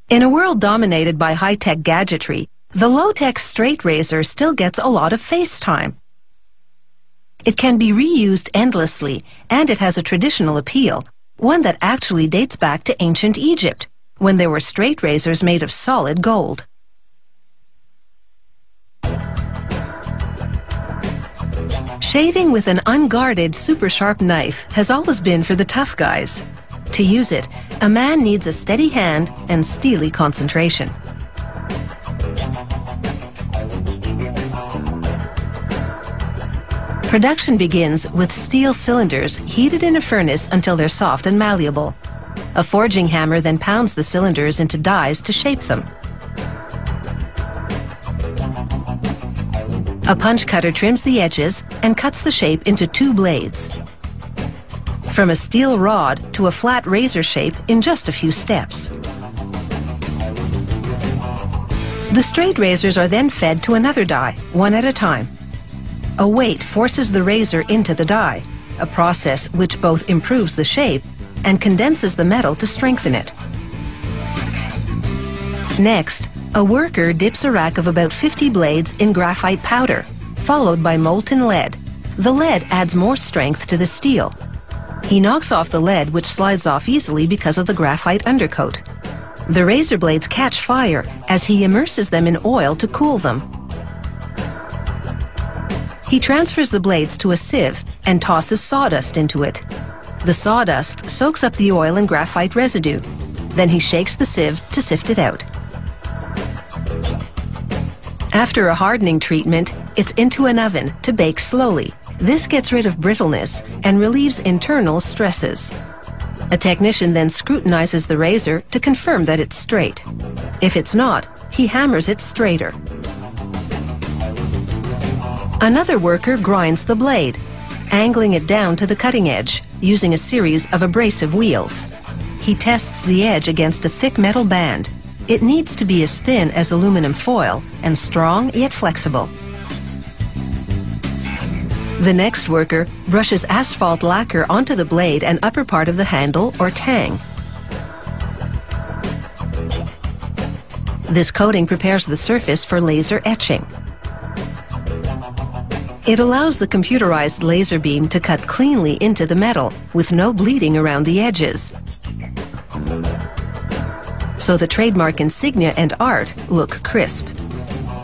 In a world dominated by high-tech gadgetry, the low-tech straight razor still gets a lot of face time. It can be reused endlessly, and it has a traditional appeal, one that actually dates back to ancient Egypt, when there were straight razors made of solid gold. Shaving with an unguarded, super-sharp knife has always been for the tough guys. To use it, a man needs a steady hand and steely concentration. Production begins with steel cylinders heated in a furnace until they're soft and malleable. A forging hammer then pounds the cylinders into dies to shape them. A punch cutter trims the edges and cuts the shape into 2 blades. From a steel rod to a flat razor shape in just a few steps. The straight razors are then fed to another die, one at a time. A weight forces the razor into the die, a process which both improves the shape and condenses the metal to strengthen it. Next, a worker dips a rack of about 50 blades in graphite powder, followed by molten lead. The lead adds more strength to the steel. He knocks off the lead, which slides off easily because of the graphite undercoat. The razor blades catch fire as he immerses them in oil to cool them. He transfers the blades to a sieve and tosses sawdust into it. The sawdust soaks up the oil and graphite residue. Then he shakes the sieve to sift it out. After a hardening treatment, it's into an oven to bake slowly. This gets rid of brittleness and relieves internal stresses. A technician then scrutinizes the razor to confirm that it's straight. If it's not, he hammers it straighter. Another worker grinds the blade, angling it down to the cutting edge using a series of abrasive wheels. He tests the edge against a thick metal band. It needs to be as thin as aluminum foil and strong yet flexible. The next worker brushes asphalt lacquer onto the blade and upper part of the handle or tang. This coating prepares the surface for laser etching. It allows the computerized laser beam to cut cleanly into the metal with no bleeding around the edges. So the trademark insignia and art look crisp.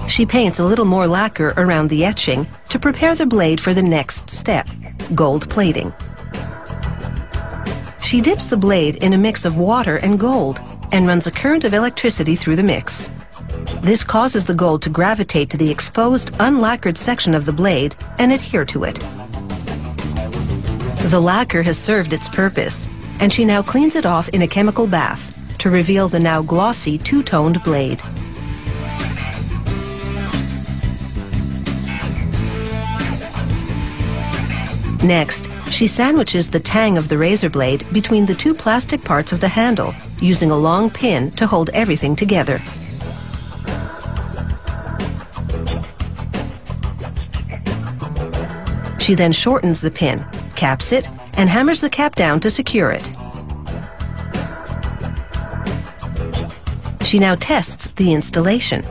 She paints a little more lacquer around the etching to prepare the blade for the next step, gold plating. She dips the blade in a mix of water and gold and runs a current of electricity through the mix. This causes the gold to gravitate to the exposed, unlacquered section of the blade and adhere to it. The lacquer has served its purpose, and she now cleans it off in a chemical bath to reveal the now glossy, two-toned blade. Next, she sandwiches the tang of the razor blade between the 2 plastic parts of the handle, using a long pin to hold everything together. She then shortens the pin, caps it, and hammers the cap down to secure it. She now tests the installation.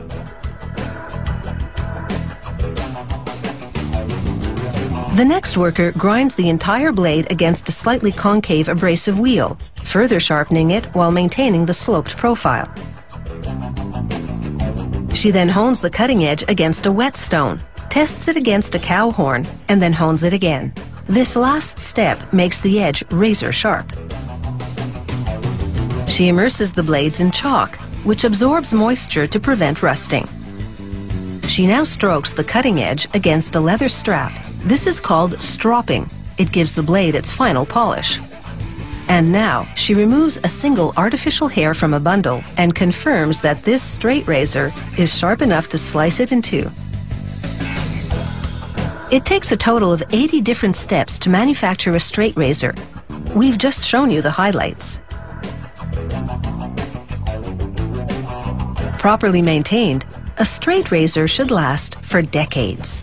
The next worker grinds the entire blade against a slightly concave abrasive wheel, further sharpening it while maintaining the sloped profile. She then hones the cutting edge against a whetstone, tests it against a cow horn, and then hones it again. This last step makes the edge razor sharp. She immerses the blades in chalk, which absorbs moisture to prevent rusting. She now strokes the cutting edge against a leather strap. This is called stropping. It gives the blade its final polish. And now she removes a single artificial hair from a bundle and confirms that this straight razor is sharp enough to slice it in 2. It takes a total of 80 different steps to manufacture a straight razor. We've just shown you the highlights. Properly maintained, a straight razor should last for decades.